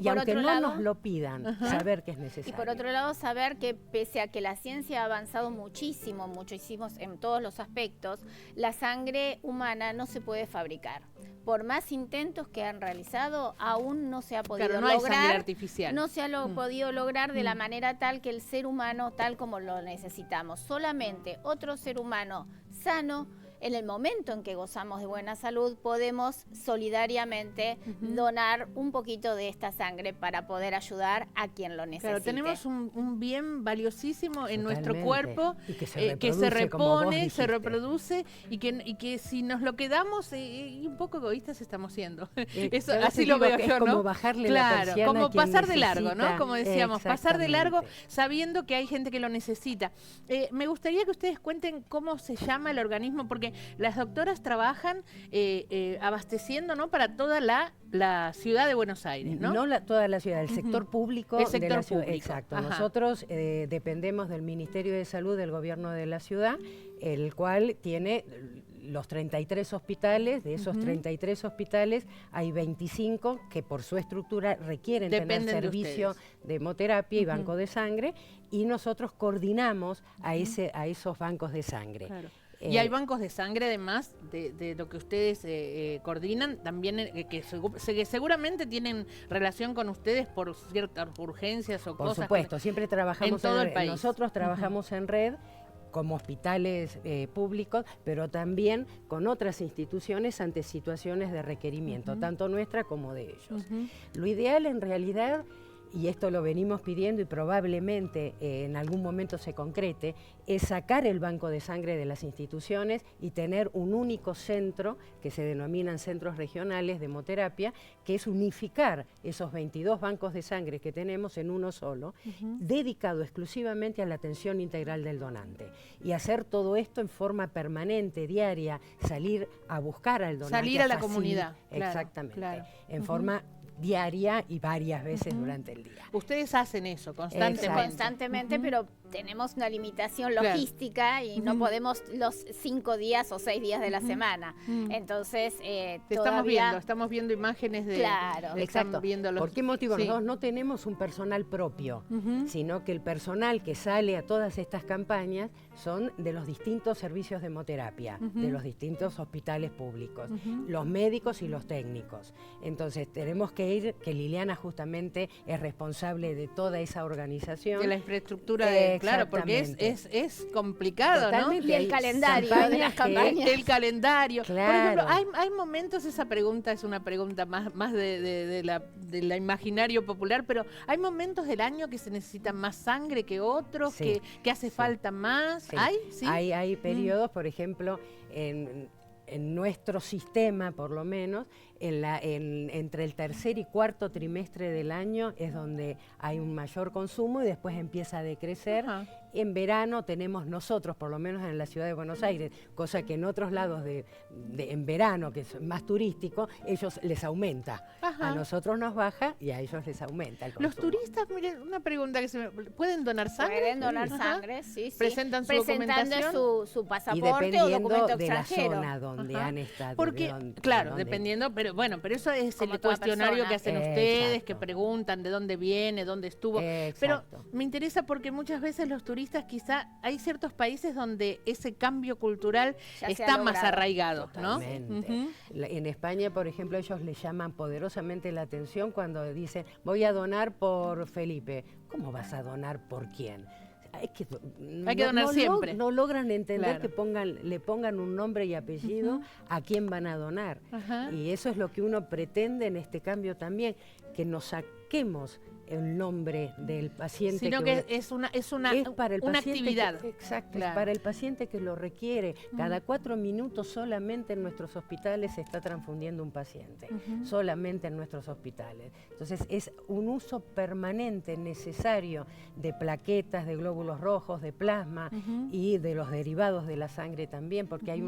Y aunque no nos lo pidan, saber que es necesario. Y por otro lado, saber que pese a que la ciencia ha avanzado muchísimo en todos los aspectos, la sangre humana no se puede fabricar. Por más intentos que han realizado, aún no se ha podido lograr. Hay sangre artificial. No se ha podido lograr de la manera tal que el ser humano, tal como lo necesitamos. Solamente otro ser humano sano, en el momento en que gozamos de buena salud, podemos solidariamente donar un poquito de esta sangre para poder ayudar a quien lo necesite. Claro, tenemos un bien valiosísimo en nuestro cuerpo, y que se repone, se reproduce, y que si nos lo quedamos, un poco egoístas estamos siendo. Eso, así lo veo yo, ¿no? Como bajarle la persiana, como pasar de largo, necesita, ¿no? Como decíamos, pasar de largo sabiendo que hay gente que lo necesita. Me gustaría que ustedes cuenten cómo se llama el organismo, porque las doctoras trabajan abasteciendo, ¿no?, para toda la ciudad de Buenos Aires, ¿no? No toda la ciudad, el sector público de la ciudad. Exacto. Ajá. Nosotros dependemos del Ministerio de Salud del Gobierno de la ciudad, el cual tiene los 33 hospitales, de esos 33 hospitales hay 25 que por su estructura requieren tener servicio de hemoterapia y banco de sangre, y nosotros coordinamos a esos bancos de sangre. Claro. Y hay bancos de sangre, además de lo que ustedes coordinan, también que seguramente tienen relación con ustedes por ciertas urgencias o cosas. Por supuesto, siempre trabajamos en todo el país. Nosotros trabajamos en red como hospitales públicos, pero también con otras instituciones ante situaciones de requerimiento, tanto nuestra como de ellos. Lo ideal en realidad, y esto lo venimos pidiendo y probablemente en algún momento se concrete, es sacar el banco de sangre de las instituciones y tener un único centro, que se denominan centros regionales de hemoterapia, que es unificar esos 22 bancos de sangre que tenemos en uno solo, dedicado exclusivamente a la atención integral del donante. Y hacer todo esto en forma permanente, diaria, salir a buscar al donante. Salir a la comunidad. Exactamente. Claro. En forma diaria y varias veces durante el día. Ustedes hacen eso constantemente. Constantemente, pero tenemos una limitación logística y no podemos los 5 días o 6 días de la semana. Entonces, estamos viendo imágenes de... Claro. Exacto. ¿Por qué motivo? Nosotros no tenemos un personal propio, sino que el personal que sale a todas estas campañas son de los distintos servicios de hemoterapia, de los distintos hospitales públicos, los médicos y los técnicos. Entonces, tenemos que ir, que Liliana justamente es responsable de toda esa organización. De la infraestructura, claro, porque es complicado, totalmente, ¿no? Y el calendario de las campañas. El calendario. Claro. Por ejemplo, hay momentos, esa pregunta es una pregunta más de la imaginario popular, pero hay momentos del año que se necesita más sangre que otros, que hace falta más. Sí. ¿Hay? ¿Sí? Hay periodos, por ejemplo, en nuestro sistema, por lo menos, entre el tercer y cuarto trimestre del año es donde hay un mayor consumo y después empieza a decrecer. En verano tenemos nosotros, por lo menos en la ciudad de Buenos Aires, cosa que en otros lados en verano, que es más turístico, ellos les aumenta. A nosotros nos baja y a ellos les aumenta el consumo. Los turistas, miren, una pregunta que ¿pueden donar sangre? Pueden donar sangre, sí. Presentan su documentación. su pasaporte o documento de extranjero. La zona donde han estado. Porque, dependiendo, pero eso es el cuestionario que hacen ustedes, que preguntan de dónde viene, dónde estuvo. Pero me interesa porque muchas veces los turistas, quizá hay ciertos países donde ese cambio cultural está más arraigado, ¿no? En España, por ejemplo, ellos le llaman poderosamente la atención cuando dicen, voy a donar por Felipe. ¿Cómo vas a donar por quién? Hay que donar siempre. No logran entender que le pongan un nombre y apellido a quién van a donar. Y eso es lo que uno pretende en este cambio también, que nos saquemos el nombre del paciente. Sino que es una actividad. Exacto, es para el paciente que lo requiere. Cada 4 minutos solamente en nuestros hospitales se está transfundiendo un paciente. Solamente en nuestros hospitales. Entonces es un uso permanente, necesario, de plaquetas, de glóbulos rojos, de plasma y de los derivados de la sangre también, porque hay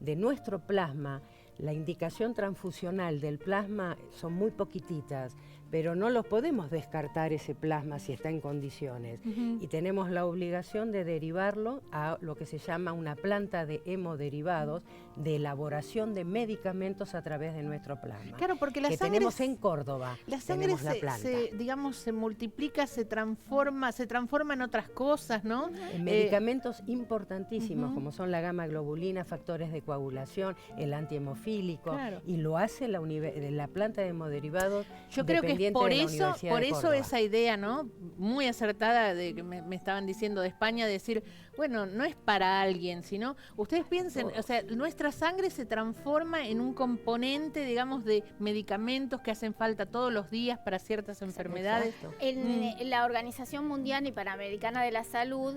de nuestro plasma, la indicación transfusional del plasma son muy poquititas, pero no los podemos descartar ese plasma si está en condiciones. Y tenemos la obligación de derivarlo a lo que se llama una planta de hemoderivados, de elaboración de medicamentos a través de nuestro plasma. Claro, porque la sangre tenemos en Córdoba. La sangre se multiplica, se transforma en otras cosas, ¿no? En medicamentos importantísimos, como son la gamma globulina, factores de coagulación, el antihemofílico, y lo hace la planta de hemoderivados. Yo creo que por eso esa idea, ¿no? Muy acertada de que me estaban diciendo de España, decir, bueno, no es para alguien, sino ustedes piensen, o sea, nuestra sangre se transforma en un componente, digamos, de medicamentos que hacen falta todos los días para ciertas enfermedades. En la Organización Mundial y Panamericana de la Salud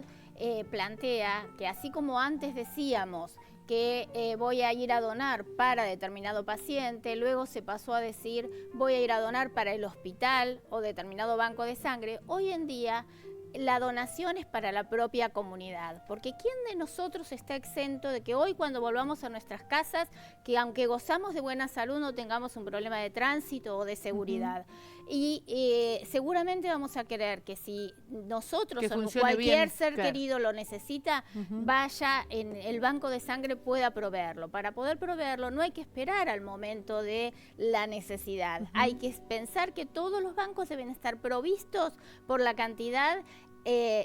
plantea que así como antes decíamos que voy a ir a donar para determinado paciente, luego se pasó a decir voy a ir a donar para el hospital o determinado banco de sangre. Hoy en día la donación es para la propia comunidad, porque ¿quién de nosotros está exento de que hoy cuando volvamos a nuestras casas, que aunque gozamos de buena salud no tengamos un problema de tránsito o de seguridad? Y seguramente vamos a querer que si nosotros Que o funcione cualquier bien, ser claro. querido lo necesita, vaya en el banco de sangre, pueda proveerlo. Para poder proveerlo no hay que esperar al momento de la necesidad. Hay que pensar que todos los bancos deben estar provistos por la cantidad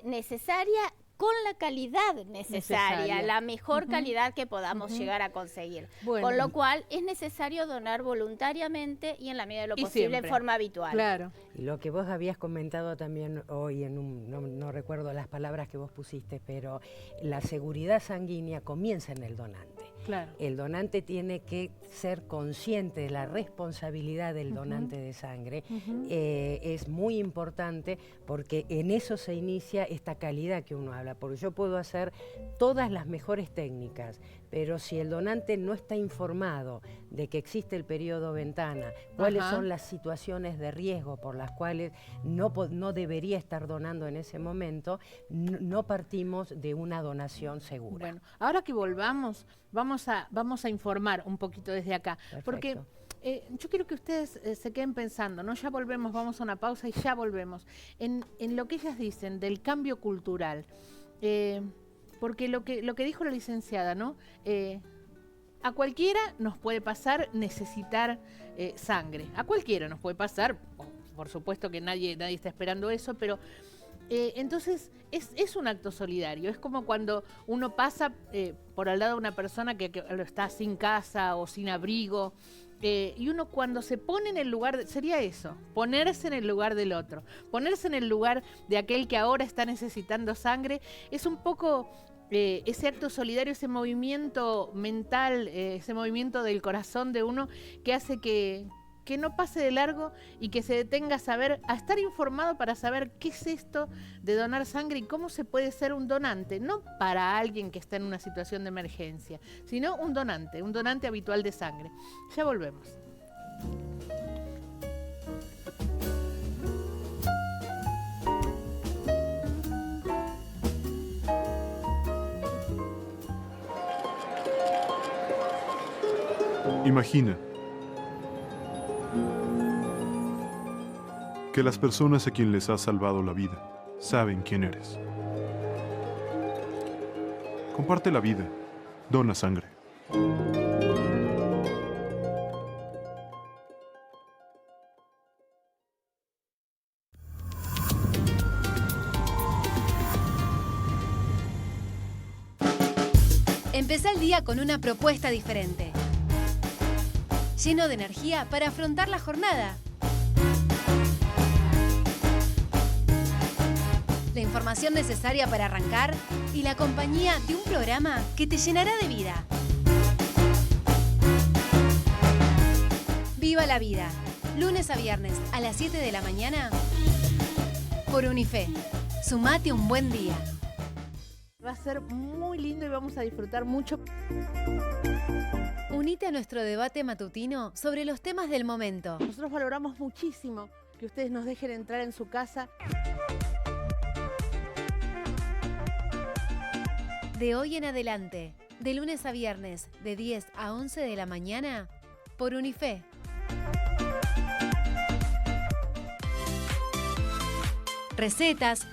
necesaria, con la calidad necesaria, la mejor calidad que podamos llegar a conseguir. Bueno. Con lo cual es necesario donar voluntariamente y en la medida de lo posible siempre. en forma habitual. Claro. Y lo que vos habías comentado también hoy, no recuerdo las palabras que vos pusiste, pero la seguridad sanguínea comienza en el donante. Claro. El donante tiene que ser consciente de la responsabilidad del donante de sangre. Es muy importante porque en eso se inicia esta calidad que uno habla. Porque yo puedo hacer todas las mejores técnicas, pero si el donante no está informado de que existe el periodo ventana, cuáles son las situaciones de riesgo por las cuales no debería estar donando en ese momento, no partimos de una donación segura. Bueno, ahora que volvamos, vamos a informar un poquito desde acá. Perfecto. Porque yo quiero que ustedes se queden pensando, ¿no? Ya volvemos, vamos a una pausa y ya volvemos. En lo que ellas dicen del cambio cultural. Porque lo que dijo la licenciada, ¿no? A cualquiera nos puede pasar necesitar sangre. A cualquiera nos puede pasar, por supuesto que nadie está esperando eso, pero entonces es un acto solidario. Es como cuando uno pasa por al lado de una persona que está sin casa o sin abrigo. Y uno cuando se pone en el lugar, sería eso, ponerse en el lugar del otro, ponerse en el lugar de aquel que ahora está necesitando sangre, es un poco ese acto solidario, ese movimiento mental, ese movimiento del corazón de uno que hace que no pase de largo y que se detenga a estar informado para saber qué es esto de donar sangre y cómo se puede ser un donante, no para alguien que está en una situación de emergencia, sino un donante habitual de sangre. Ya volvemos. Imagina que las personas a quien les has salvado la vida saben quién eres. Comparte la vida. Dona sangre. Empezá el día con una propuesta diferente. Lleno de energía para afrontar la jornada. La información necesaria para arrancar y la compañía de un programa que te llenará de vida. Viva la vida. Lunes a viernes a las 7 de la mañana por Unife. Sumate un buen día. Va a ser muy lindo y vamos a disfrutar mucho. Unite a nuestro debate matutino sobre los temas del momento. Nosotros valoramos muchísimo que ustedes nos dejen entrar en su casa. De hoy en adelante, de lunes a viernes, de 10 a 11 de la mañana, por Unife. Recetas.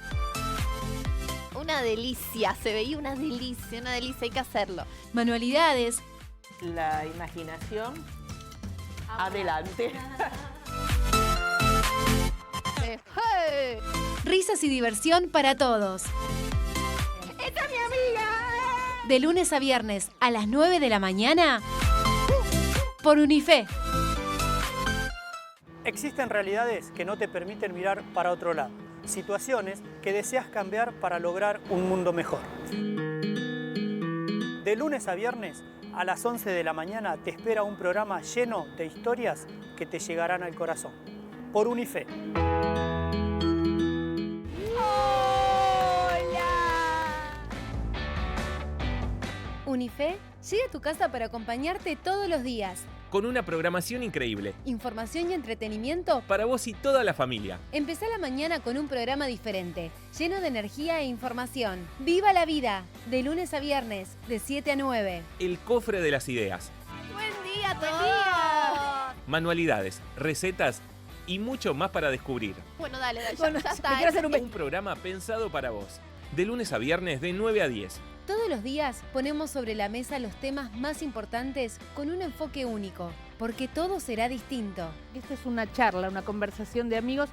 Una delicia, se veía una delicia, hay que hacerlo. Manualidades. La imaginación. Adelante. Risas y diversión para todos. ¡Esta es mi amiga! De lunes a viernes a las 9 de la mañana por Unife. Existen realidades que no te permiten mirar para otro lado, situaciones que deseas cambiar para lograr un mundo mejor. De lunes a viernes a las 11 de la mañana te espera un programa lleno de historias que te llegarán al corazón. Por Unife. Unife llega a tu casa para acompañarte todos los días. Con una programación increíble. Información y entretenimiento para vos y toda la familia. Empezá la mañana con un programa diferente, lleno de energía e información. ¡Viva la vida! De lunes a viernes, de 7 a 9. El cofre de las ideas. ¡Buen día a todos! Manualidades, recetas y mucho más para descubrir. Bueno, dale, ya Me está. quiero hacer Un programa pensado para vos, de lunes a viernes de 9 a 10. Todos los días ponemos sobre la mesa los temas más importantes con un enfoque único, porque todo será distinto. Esta es una charla, una conversación de amigos.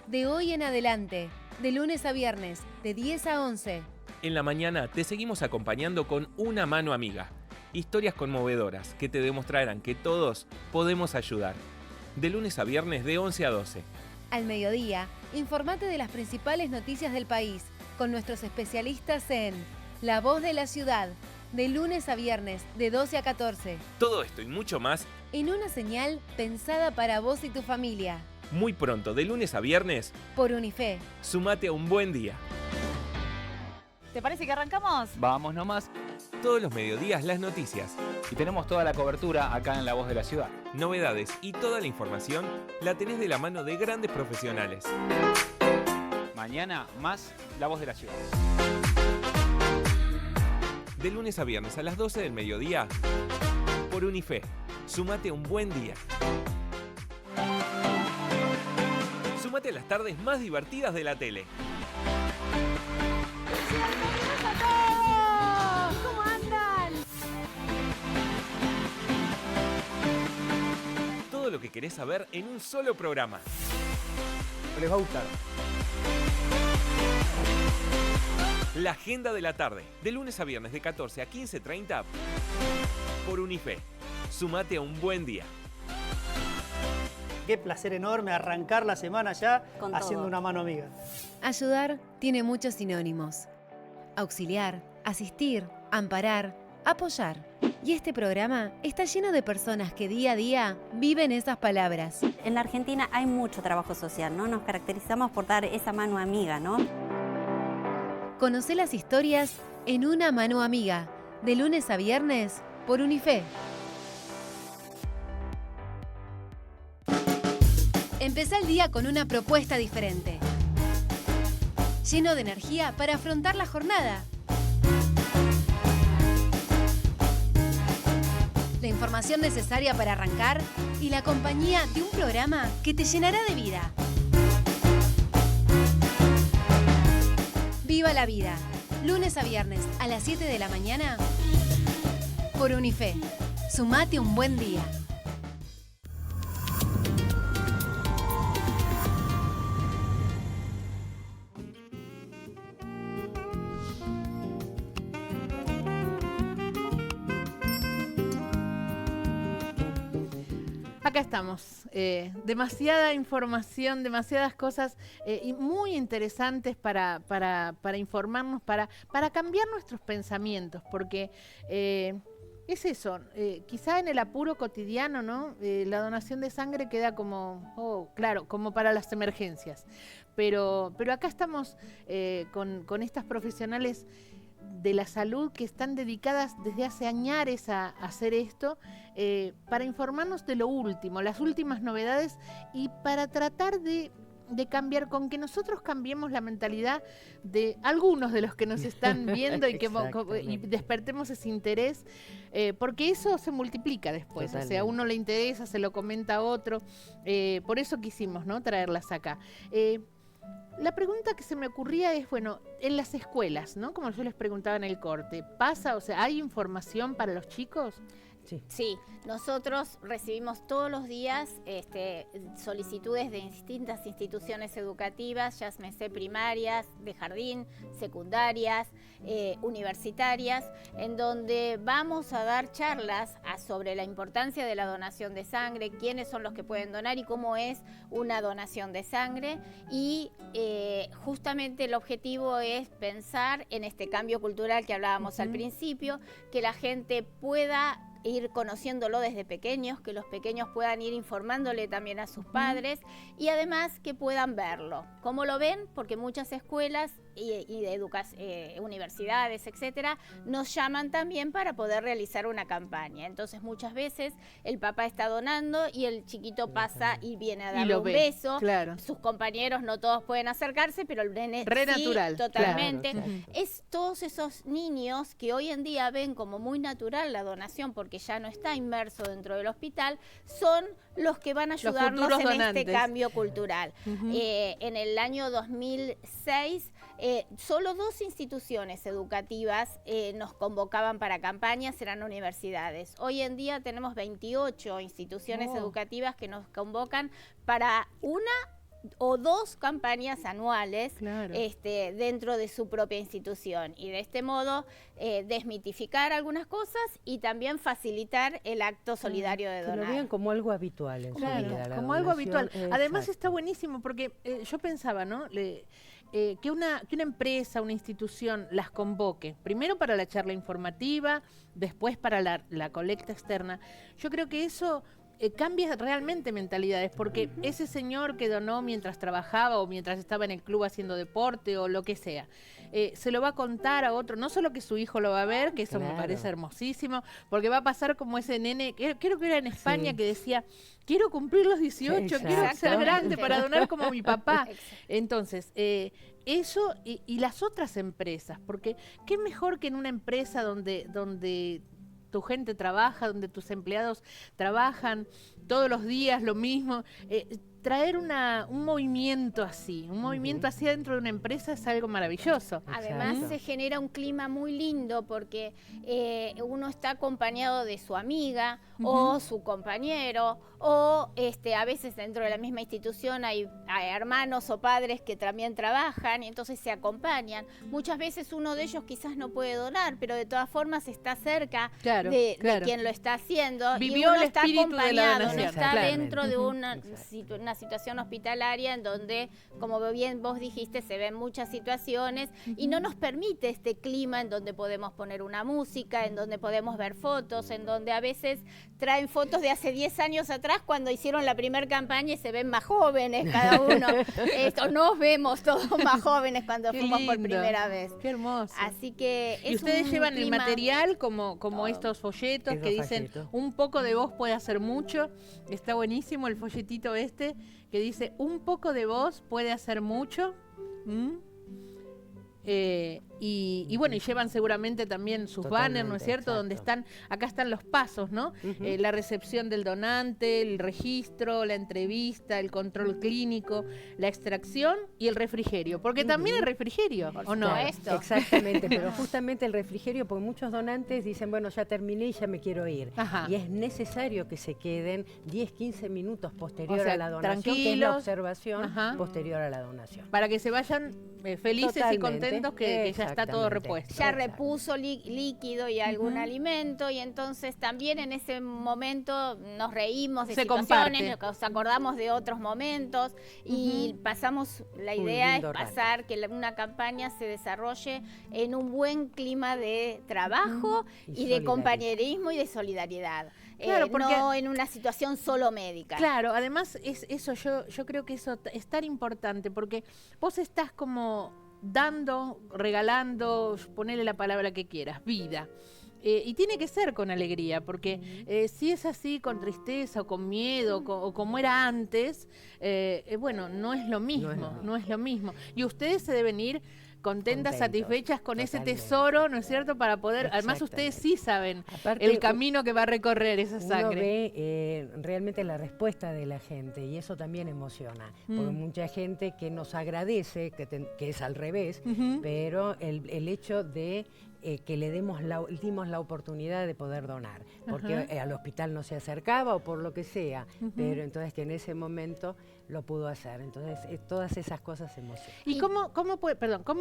De hoy en adelante, de lunes a viernes, de 10 a 11. En la mañana te seguimos acompañando con Una Mano Amiga. Historias conmovedoras que te demostrarán que todos podemos ayudar. De lunes a viernes de 11 a 12. Al mediodía, informate de las principales noticias del país con nuestros especialistas en La Voz de la Ciudad, de lunes a viernes, de 12 a 14. Todo esto y mucho más En una señal pensada para vos y tu familia. muy pronto, de lunes a viernes. Por Unife. Sumate a un buen día. ¿Te parece que arrancamos? Vamos nomás. Todos los mediodías las noticias, Y tenemos toda la cobertura acá en La Voz de la Ciudad. novedades y toda la información la tenés de la mano de grandes profesionales. Mañana más La Voz de la Ciudad. De lunes a viernes a las 12 del mediodía, por Unife. Sumate a un buen día. Sumate a las tardes más divertidas de la tele. ¿Cómo andan? Todo lo que querés saber en un solo programa. Les va a gustar. La agenda de la tarde, de lunes a viernes de 14 a 15:30, por Unife. Sumate a un buen día. Qué placer enorme arrancar la semana ya Con haciendo todo. Una Mano Amiga. Ayudar tiene muchos sinónimos. Auxiliar, asistir, amparar, apoyar. Y este programa está lleno de personas que día a día viven esas palabras. En la Argentina hay mucho trabajo social, ¿no? Nos caracterizamos por dar esa mano amiga, ¿no? Conocé las historias en Una Mano Amiga, de lunes a viernes, por Unife. Empezá el día con una propuesta diferente. Lleno de energía para afrontar la jornada. La información necesaria para arrancar y la compañía de un programa que te llenará de vida. Viva la vida. Lunes a viernes a las 7 de la mañana por Unife. Sumate a un buen día. Acá estamos. Demasiada información, demasiadas cosas y muy interesantes para informarnos, para cambiar nuestros pensamientos, porque es eso, quizá en el apuro cotidiano, ¿no? La donación de sangre queda como, claro, como para las emergencias. Pero acá estamos con estas profesionales de la salud que están dedicadas desde hace añares a hacer esto, para informarnos de lo último, las últimas novedades y para tratar de cambiar, con que nosotros cambiemos la mentalidad de algunos de los que nos están viendo y despertemos ese interés, porque eso se multiplica después. Totalmente. O sea, a uno le interesa, se lo comenta a otro, por eso quisimos, ¿no?, traerlas acá. La pregunta que se me ocurría es, bueno, en las escuelas, ¿no? Como yo les preguntaba en el corte, ¿pasa, o sea, hay información para los chicos? Sí, nosotros recibimos todos los días solicitudes de distintas instituciones educativas, ya sea primarias, de jardín, secundarias, universitarias, en donde vamos a dar charlas sobre la importancia de la donación de sangre, quiénes son los que pueden donar y cómo es una donación de sangre. Y justamente el objetivo es pensar en este cambio cultural que hablábamos al principio, que la gente pueda ir conociéndolo desde pequeños, que los pequeños puedan ir informándole también a sus padres y además que puedan verlo. ¿Cómo lo ven? Porque muchas escuelas y de universidades, etcétera, nos llaman también para poder realizar una campaña. Entonces muchas veces el papá está donando y el chiquito pasa y viene a darle un beso. Claro. Sus compañeros no todos pueden acercarse, pero el nene re sí, natural. Totalmente. Claro. Es todos esos niños que hoy en día ven como muy natural la donación, porque porque ya no está inmerso dentro del hospital, son los que van a ayudarnos en donantes. este cambio cultural. En el año 2006, solo 2 instituciones educativas nos convocaban para campañas, eran universidades. Hoy en día tenemos 28 instituciones educativas que nos convocan para una o 2 campañas anuales dentro de su propia institución, y de este modo desmitificar algunas cosas y también facilitar el acto solidario de donar. Que lo vean como algo habitual en su vida, como algo habitual. Además está buenísimo porque yo pensaba, ¿no? Que una empresa, una institución las convoque, primero para la charla informativa, después para la colecta externa. Yo creo que eso cambia realmente mentalidades, porque ese señor que donó mientras trabajaba o mientras estaba en el club haciendo deporte o lo que sea, se lo va a contar a otro, no solo que su hijo lo va a ver, que eso me parece hermosísimo, porque va a pasar como ese nene, creo que era en España, que decía, quiero cumplir los 18, quiero ser grande para donar como mi papá. Entonces, eso y las otras empresas, porque qué mejor que en una empresa donde tu gente trabaja, donde tus empleados trabajan todos los días lo mismo, traer un movimiento así, dentro de una empresa es algo maravilloso. Además se genera un clima muy lindo porque uno está acompañado de su amiga o su compañero, o a veces dentro de la misma institución hay hermanos o padres que también trabajan y entonces se acompañan. Muchas veces uno de ellos quizás no puede donar, pero de todas formas está cerca de quien lo está haciendo. Vivió y uno el está espíritu de la acompañado, donación, no está dentro de una situación hospitalaria en donde, como bien vos dijiste, se ven muchas situaciones y no nos permite este clima en donde podemos poner una música, en donde podemos ver fotos, en donde a veces traen fotos de hace 10 años atrás cuando hicieron la primera campaña y se ven más jóvenes cada uno. Nos vemos todos más jóvenes cuando fuimos por primera vez. Qué hermoso. Así que y ustedes llevan el material como estos folletos que dicen un poco de vos puede hacer mucho. Está buenísimo el folletito que dice un poco de vos puede hacer mucho. Y bueno, y llevan seguramente también sus banners, ¿no es cierto? Donde acá están los pasos, ¿no? La recepción del donante, el registro, la entrevista, el control clínico, la extracción y el refrigerio, porque también hay refrigerio, ¿o no? Exactamente, pero justamente el refrigerio, porque muchos donantes dicen, bueno, ya terminé y ya me quiero ir. Y es necesario que se queden 10, 15 minutos posterior a la donación, que es la observación posterior a la donación. Para que se vayan felices y contentos que ya está todo repuesto. Ya repuso líquido y algún alimento, y entonces también en ese momento nos reímos de situaciones, nos acordamos de otros momentos y pasamos, la idea es pasar que una campaña se desarrolle en un buen clima de trabajo y de compañerismo y de solidaridad. Claro, no en una situación solo médica. Claro, además es eso, yo creo que eso es tan importante, porque vos estás como dando, regalando, ponele la palabra que quieras, vida. Y tiene que ser con alegría, porque si es así, con tristeza o con miedo, o como era antes, bueno, no es lo mismo, no es lo mismo. Y ustedes se deben ir contentas, satisfechas con ese tesoro, ¿no es cierto? Para poder, además ustedes sí saben el camino que va a recorrer esa sangre. Uno ve realmente la respuesta de la gente y eso también emociona, porque mucha gente que nos agradece, que es al revés, pero el hecho de que le dimos la oportunidad de poder donar, porque al hospital no se acercaba o por lo que sea, pero entonces que en ese momento lo pudo hacer. Entonces todas esas cosas emocionan. ¿Y cómo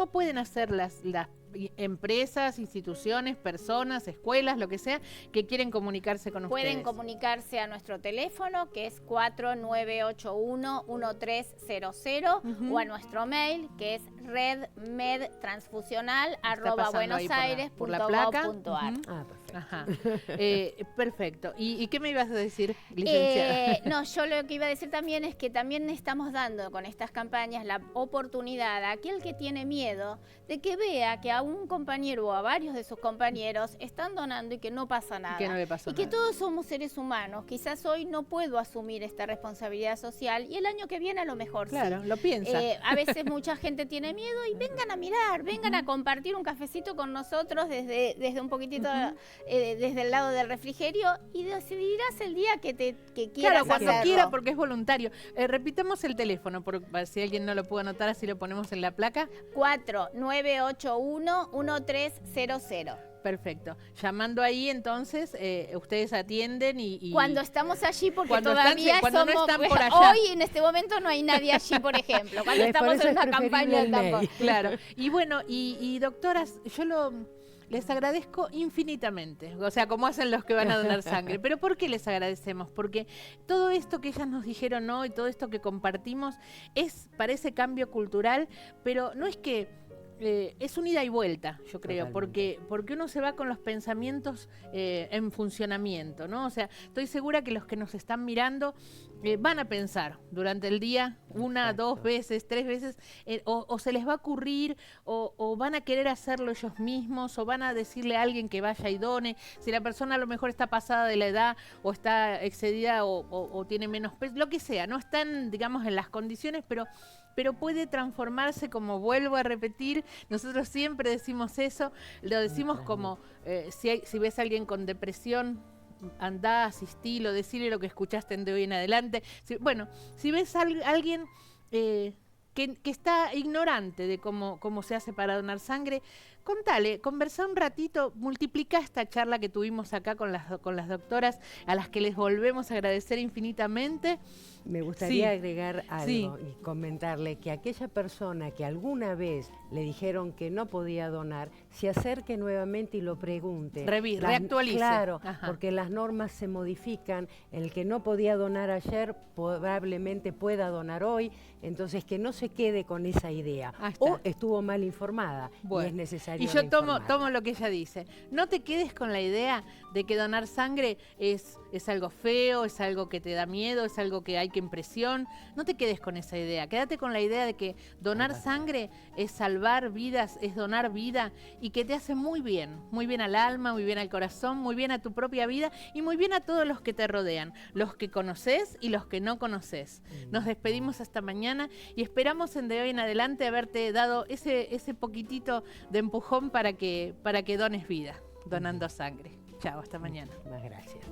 pueden hacer las empresas, instituciones, personas, escuelas, lo que sea, que quieren comunicarse con ustedes? Pueden comunicarse a nuestro teléfono, que es 4981-1300, o a nuestro mail, que es redmedtransfusional@buenosaires.gov.ar. Perfecto. ¿Y qué me ibas a decir, licenciada? No, yo lo que iba a decir también es que también estamos dando con estas campañas la oportunidad a aquel que tiene miedo de que vea que a un compañero o a varios de sus compañeros están donando y que no pasa nada. Que no le pasó nada. Que todos somos seres humanos. Quizás hoy no puedo asumir esta responsabilidad social y el año que viene a lo mejor claro, sí. Lo piensa. A veces mucha gente tiene miedo y vengan a mirar, vengan a compartir un cafecito con nosotros desde un poquitito desde el lado del refrigerio y decidirás el día que quieras Claro, cuando hacerlo. quiera, porque es voluntario. Repitamos el teléfono, si alguien no lo puede anotar, así lo ponemos en la placa. 4981-1300. Perfecto. Llamando ahí, entonces, ustedes atienden y... Cuando estamos allí, porque cuando todavía cuando somos... no están por allá. Hoy, en este momento, no hay nadie allí, por ejemplo. Cuando estamos en una campaña tampoco. Claro. Y bueno, y doctoras, yo les agradezco infinitamente, o sea, como hacen los que van a donar sangre. ¿Pero por qué les agradecemos? Porque todo esto que ellas nos dijeron hoy, todo esto que compartimos, parece cambio cultural, pero no es que... es un ida y vuelta, yo creo, porque uno se va con los pensamientos en funcionamiento, ¿no? O sea, estoy segura que los que nos están mirando van a pensar durante el día 1, 2 veces, 3 veces, o se les va a ocurrir, o van a querer hacerlo ellos mismos, o van a decirle a alguien que vaya y done. Si la persona a lo mejor está pasada de la edad, o está excedida, o tiene menos peso, lo que sea, no están, digamos, en las condiciones, pero puede transformarse, como vuelvo a repetir, nosotros siempre decimos eso, lo decimos como, si ves a alguien con depresión, andá, asistilo, decirle lo que escuchaste de hoy en adelante. Si ves a alguien que está ignorante de cómo se hace para donar sangre, contale, conversá un ratito, multiplica esta charla que tuvimos acá con las doctoras, a las que les volvemos a agradecer infinitamente. Me gustaría agregar algo y comentarle que aquella persona que alguna vez le dijeron que no podía donar, se acerque nuevamente y lo pregunte. Reactualice. Claro, porque las normas se modifican. El que no podía donar ayer probablemente pueda donar hoy, entonces que no se quede con esa idea. O estuvo mal informada y es necesario. Y yo tomo lo que ella dice. No te quedes con la idea de que donar sangre es algo feo, es algo que te da miedo, es algo que hay que impresión. No te quedes con esa idea. Quédate con la idea de que donar sangre es salvar vidas, es donar vida y que te hace muy bien al alma, muy bien al corazón, muy bien a tu propia vida y muy bien a todos los que te rodean, los que conoces y los que no conoces. Nos despedimos hasta mañana y esperamos de hoy en adelante haberte dado ese poquitito de empujón para que dones vida, donando sangre. Chao, hasta mañana. Muchísimas gracias.